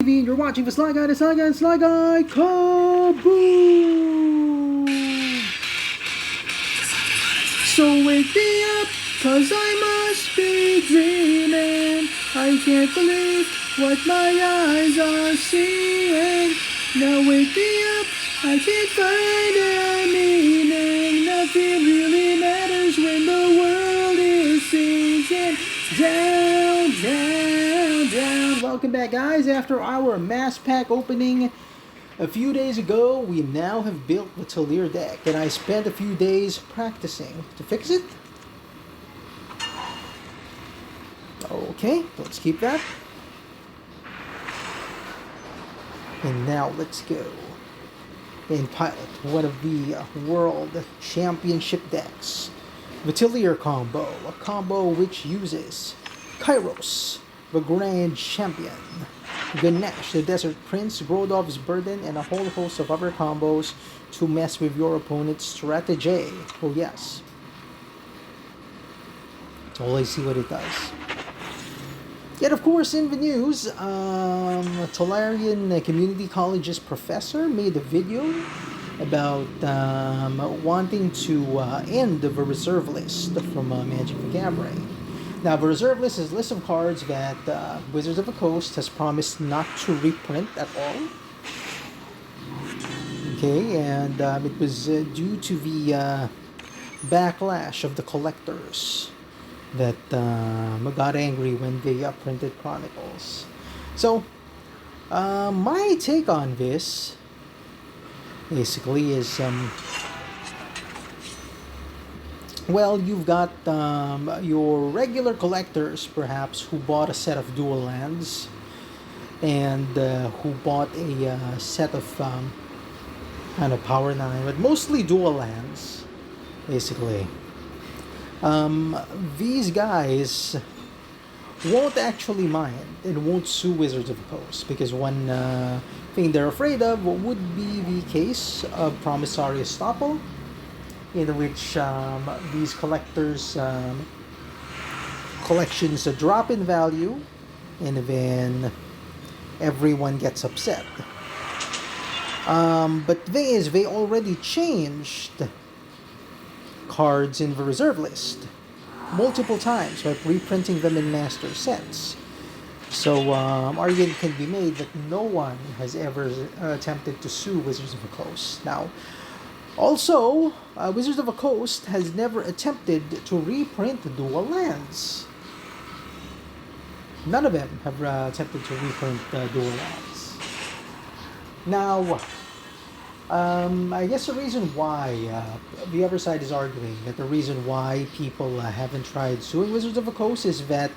You're watching the Sligh Guy, kaboom! So wake me up, cause I must be dreaming. I can't believe what my eyes are seeing. Now wake me up, I can't find a meaning. Nothing really matters when the world is sinking down, down, down. Welcome back, guys. After our mass pack opening a few days ago, we now have built the Sligh deck, and I spent a few days practicing to fix it. Okay, let's keep that. And now let's go and pilot one of the World Championship decks. The Sligh combo, a combo which uses Kairos, the Grand Champion, Ganesh, the Desert Prince, Grodov's Burden, and a whole host of other combos to mess with your opponent's strategy. Oh yes. So let's see what it does. Yet, of course, in the news, Tolarian Community College's professor made a video about wanting to end the reserve list from Magic the Gathering. Now, the reserve list is a list of cards that Wizards of the Coast has promised not to reprint at all. Okay, and it was due to the backlash of the collectors that got angry when they printed Chronicles. So, my take on this basically is, well, you've got your regular collectors, perhaps, who bought a set of dual lands and who bought a set of kind of Power 9, but mostly dual lands, basically. These guys won't actually mind and won't sue Wizards of the Coast, because one thing they're afraid of would be the case of promissory estoppel, in which these collectors' collections drop in value, and then everyone gets upset. But the thing is, they already changed cards in the reserve list multiple times by reprinting them in master sets. So argument can be made that no one has ever attempted to sue Wizards of the Coast. Now, also, Wizards of the Coast has never attempted to reprint dual lands. None of them have attempted to reprint dual lands. Now, I guess the reason why the other side is arguing that the reason why people haven't tried suing Wizards of the Coast is that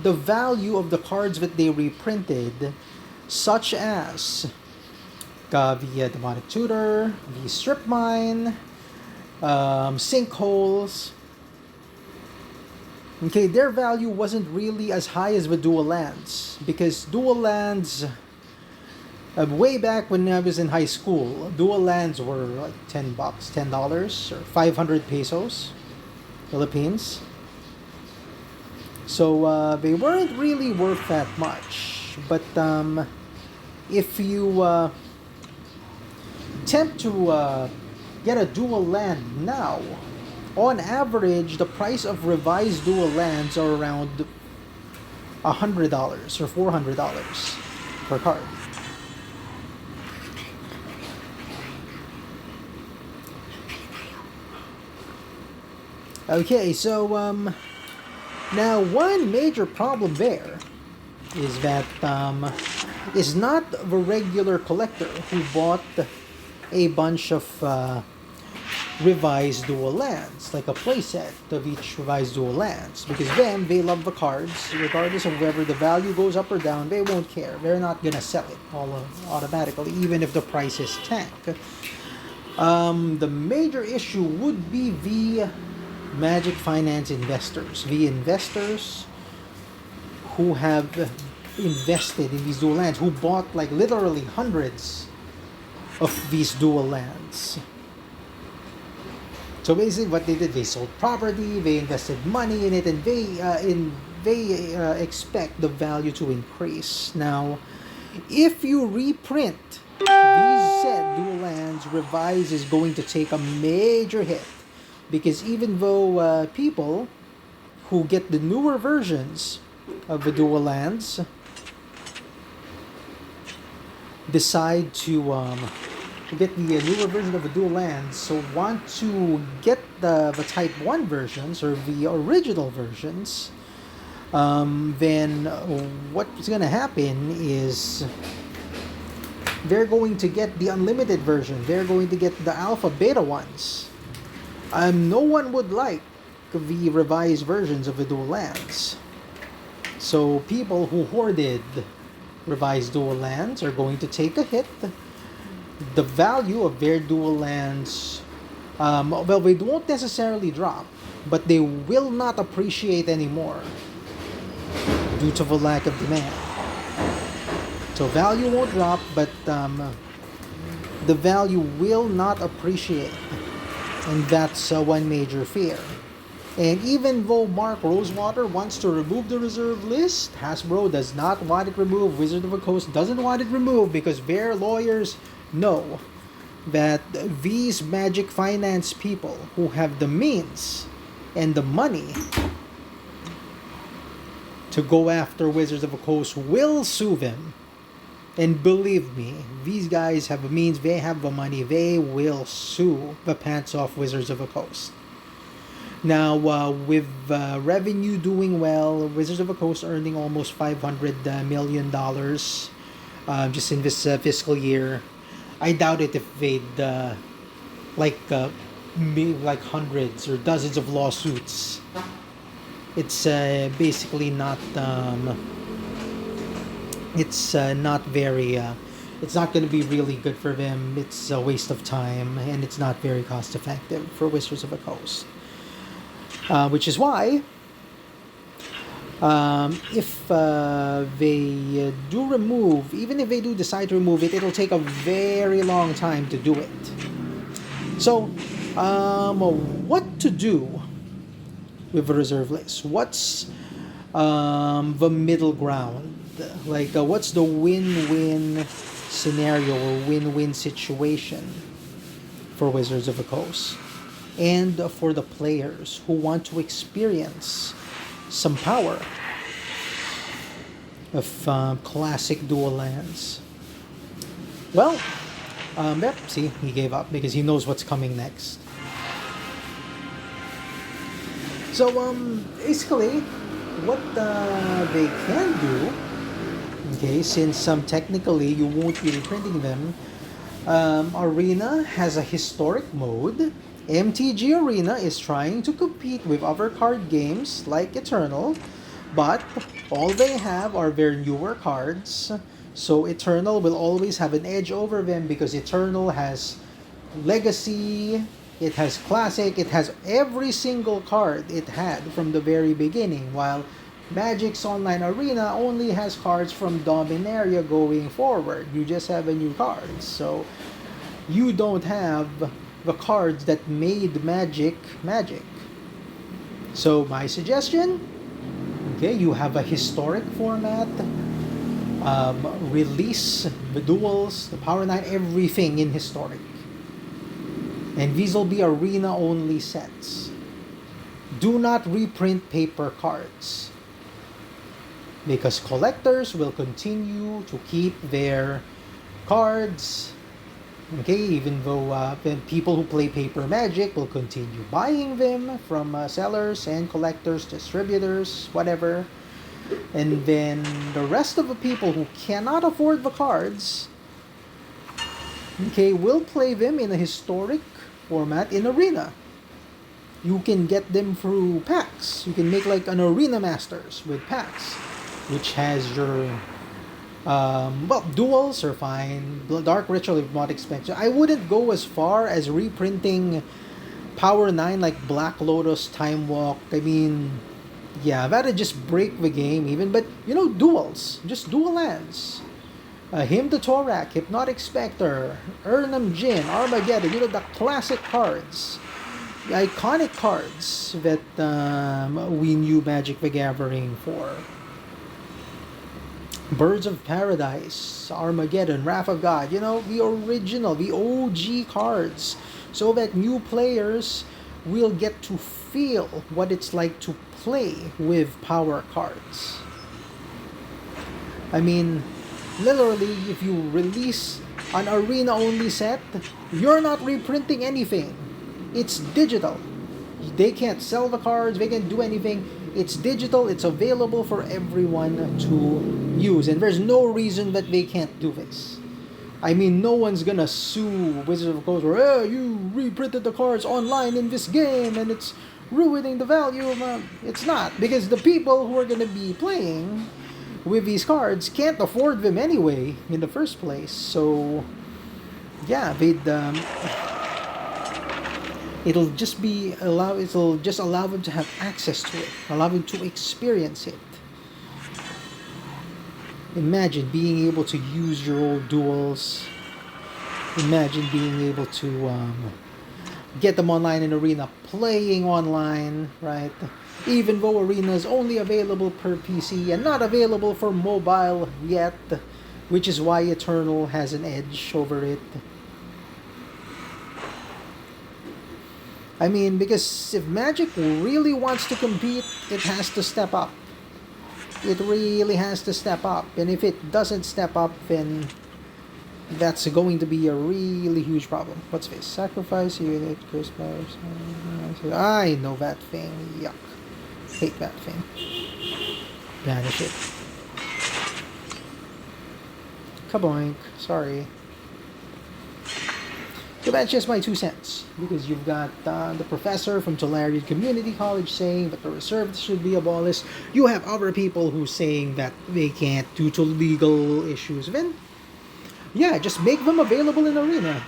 the value of the cards that they reprinted, such as the Demonic Tutor, the Strip Mine, Sinkholes, okay, their value wasn't really as high as the dual lands, because dual lands, way back when I was in high school, dual lands were like $10, $10 or 500 pesos, Philippines. So they weren't really worth that much. But if you attempt to get a dual land now, on average, the price of revised dual lands are around $100 or $400 per card. Okay, so now one major problem there is that is not the regular collector who bought a bunch of revised dual lands, like a playset of each revised dual lands, because then they love the cards, regardless of whether the value goes up or down. They won't care. They're not gonna sell it all automatically, even if the prices tank. The major issue would be the Magic Finance investors, the investors who have invested in these dual lands, who bought like literally hundreds of these dual lands. So basically what they did, they sold property, they invested money in it, and they expect the value to increase. Now, If you reprint these set dual lands, Revise is going to take a major hit. Because even though people who get the newer versions of the dual lands decide to get the newer version of the dual lands, so want to get the Type 1 versions or the original versions, then what's going to happen is they're going to get the unlimited version. They're going to get the alpha beta ones. No one would like the revised versions of the dual lands. So people who hoarded revised dual lands are going to take a hit. The value of their dual lands, well, they won't necessarily drop, but they will not appreciate anymore due to the lack of demand. So value won't drop, but the value will not appreciate. And that's one major fear. And even though Mark Rosewater wants to remove the reserve list, Hasbro does not want it removed. Wizard of the Coast doesn't want it removed because their lawyers know that these Magic finance people who have the means and the money to go after Wizards of the Coast will sue them. And believe me, these guys have the means, they have the money, they will sue the pants off Wizards of the Coast. Now, with revenue doing well, Wizards of the Coast earning almost $500 million just in this fiscal year, I doubt it if they'd like hundreds or dozens of lawsuits. It's basically not. It's not very. It's not going to be really good for them. It's a waste of time, and it's not very cost effective for Wizards of the Coast. Which is why, if they do remove, even if they do decide to remove it, it'll take a very long time to do it. So, what to do with a reserve list? What's the middle ground? Like, what's the win-win scenario or win-win situation for Wizards of the Coast? And for the players who want to experience some power of classic dual lands. Well, yep, see, he gave up because he knows what's coming next. So, basically, what they can do, okay, since technically you won't be reprinting them, Arena has a historic mode. MTG Arena is trying to compete with other card games like Eternal, but all they have are their newer cards. So Eternal will always have an edge over them because Eternal has Legacy, it has Classic, it has every single card it had from the very beginning, while Magic's Online Arena only has cards from Dominaria going forward. You just have a new cards. So you don't have the cards that made Magic Magic. So my suggestion, okay, you have a historic format, release the duels, the Power 9, everything in historic. And these will be arena only sets. Do not reprint paper cards, because collectors will continue to keep their cards. Okay, even though people who play paper Magic will continue buying them from sellers and collectors, distributors, whatever. And then the rest of the people who cannot afford the cards, okay, will play them in a historic format in Arena. You can get them through packs. You can make like an Arena Masters with packs, which has your well, duels are fine. Dark Ritual if not expensive. I wouldn't go as far as reprinting Power 9 like Black Lotus, Time Walk. I mean, yeah, that'd just break the game even. But, you know, duels. Just dual lands. Hymn to Torak, Hypnotic Spectre, Urnam Jin, Armageddon. You know, the classic cards. The iconic cards that we knew Magic the Gathering for. Birds of Paradise, Armageddon, Wrath of God, the original, the OG cards, so that new players will get to feel what it's like to play with power cards. I mean, literally, if you release an arena-only set, you're not reprinting anything. It's digital. They can't sell the cards, they can't do anything. It's digital, it's available for everyone to use, and there's no reason that they can't do this. I mean, no one's gonna sue Wizards of the Coast for, oh, you reprinted the cards online in this game and it's ruining the value of them. It's not, because the people who are gonna be playing with these cards can't afford them anyway in the first place. So, yeah, it'll just allow them to have access to it, allow them to experience it. Imagine being able to use your old duels. Imagine being able to get them online in Arena, playing online, right? Even though Arena is only available per PC and not available for mobile yet, which is why Eternal has an edge over it. I mean, because if Magic really wants to compete, it has to step up. It really has to step up. And if it doesn't step up, then that's going to be a really huge problem. What's this? Sacrifice unit, curse powers. I know that thing. Yuck. Hate that thing. Banish it. Kaboink. Sorry. So that's just my 2 cents. Because you've got the professor from Tulare Community College saying that the reserve should be abolished. You have other people who saying that they can't due to legal issues. Then, yeah, just make them available in Arena.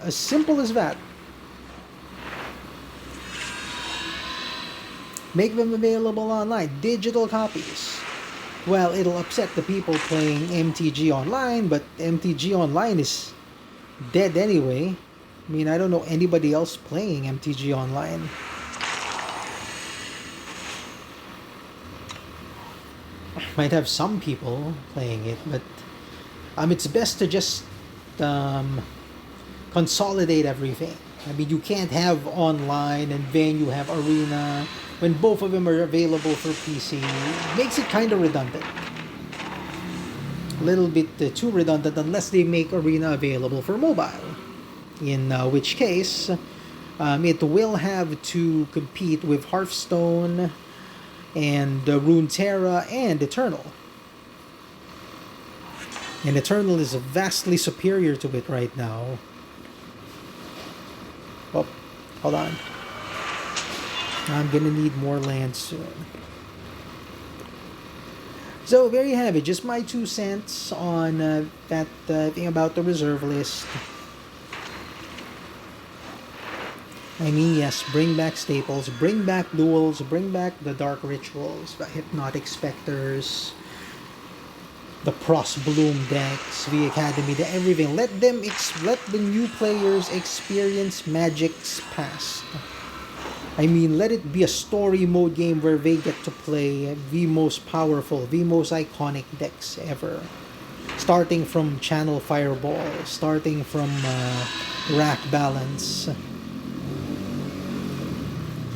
As simple as that. Make them available online. Digital copies. Well, it'll upset the people playing MTG Online, but MTG Online is dead anyway. I mean, I don't know anybody else playing MTG Online. Might have some people playing it, but it's best to just consolidate everything. I mean, you can't have online and then you have Arena when both of them are available for PC. It makes it kind of redundant. A little bit too redundant unless they make Arena available for mobile. In which case, it will have to compete with Hearthstone and Runeterra and Eternal. And Eternal is vastly superior to it right now. Oh, hold on. I'm gonna need more land soon. So there you have it. Just my 2 cents on that thing about the reserve list. I mean, yes, bring back staples, bring back duels, bring back the dark rituals, the hypnotic specters, the Bloom decks, the academy, the everything. Let the new players experience Magic's past. I mean, let it be a story mode game where they get to play the most powerful, the most iconic decks ever. Starting from Channel Fireball, starting from Rack Balance.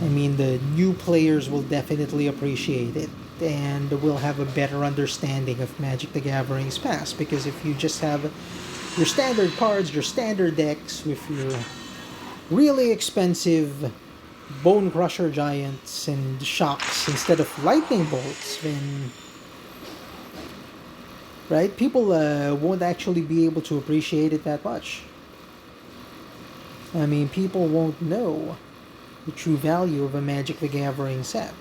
I mean, the new players will definitely appreciate it and will have a better understanding of Magic the Gathering's past, because if you just have your standard cards, your standard decks with your really expensive Bone Crusher Giants and Shocks instead of Lightning Bolts, then right, people won't actually be able to appreciate it that much. I mean, people won't know the true value of a Magic the Gathering set.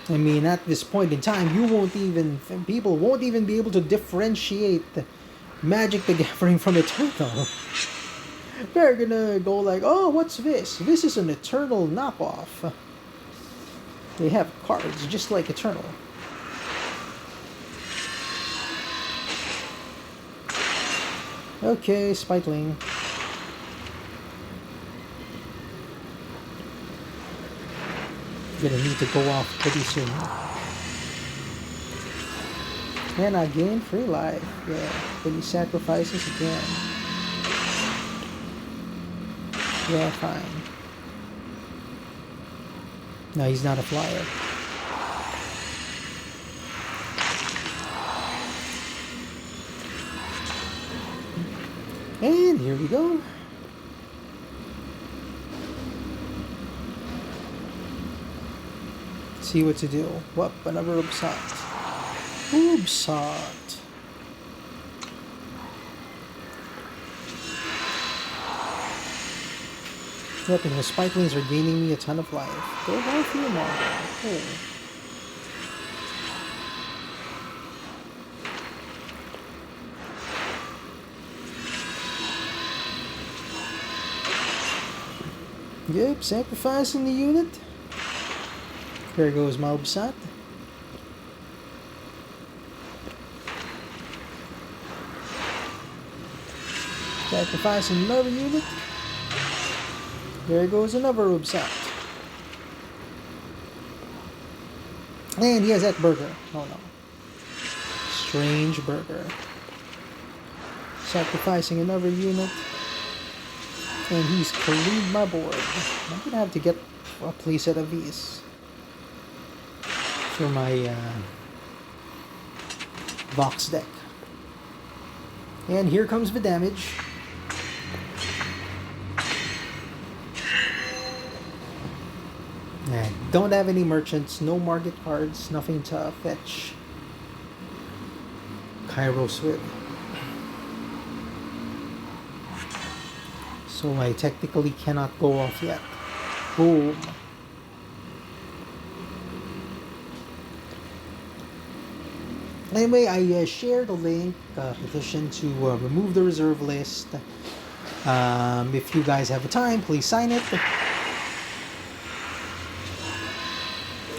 I mean, at this point in time, people won't even be able to differentiate Magic the Gathering from Eternal. They're gonna go like, oh, what's this? This is an Eternal knockoff. They have cards just like Eternal. Okay, Spitling. Gonna need to go off pretty soon. And I gain free life. Yeah, when he sacrifices again. Yeah, fine. No, he's not a flyer. And here we go. See what to do. What? Another Ubsat. Ubsat. Yep, and the spikelings are gaining me a ton of life. Go down for your manga. Oh. Yep, sacrificing the unit. There goes my Ubsat. Sacrificing another unit. There goes another Ubsat. And he has that burger. Oh no. Strange burger. Sacrificing another unit. And he's cleaned my board. I'm gonna have to get a playset of these for my Vox deck. And here comes the damage. And don't have any merchants, no market cards, nothing to fetch. Kairos with. So I technically cannot go off yet. Boom. Anyway, I shared a link, petition to remove the reserve list. If you guys have the time, please sign it.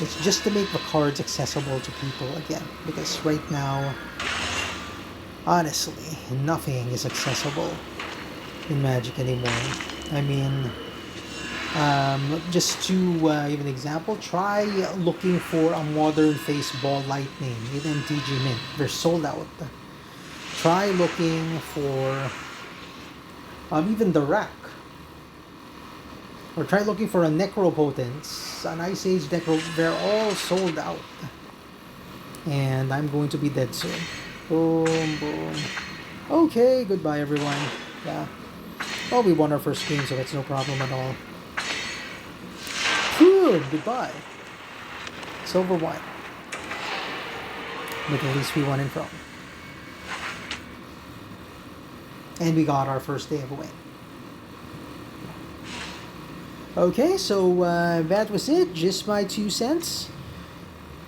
It's just to make the cards accessible to people again. Because right now, honestly, nothing is accessible in Magic anymore. I mean, just to give an example, try looking for a modern face ball lightning in MTG Mint. They're sold out. Try looking for even the rack. Or try looking for a Necropotence, an Ice Age Necro. They're all sold out. And I'm going to be dead soon. Boom, boom. Okay, goodbye everyone. Yeah. Well, we won our first game, so that's no problem at all. Good, goodbye. Silver 1. But at least we won in front. And we got our first day of a win. Okay, so that was it. Just my 2 cents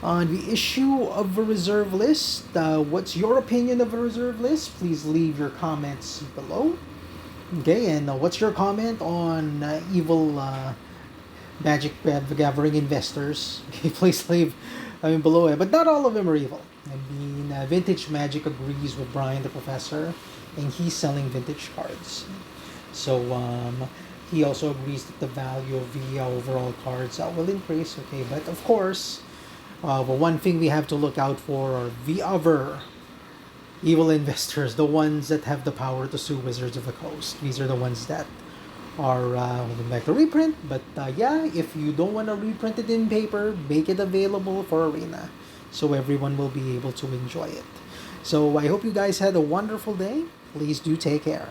on the issue of the reserve list. What's your opinion of the reserve list? Please leave your comments below. Okay, and what's your comment on evil Magic the Gathering investors? Okay, please leave below it. But not all of them are evil. I mean, Vintage Magic agrees with Brian the Professor, and he's selling vintage cards. So, he also agrees that the value of the overall cards will increase. Okay, but of course, the one thing we have to look out for are the other evil investors, the ones that have the power to sue Wizards of the Coast. These are the ones that are holding back the reprint. But yeah, if you don't want to reprint it in paper, make it available for Arena, so everyone will be able to enjoy it. So I hope you guys had a wonderful day. Please do take care.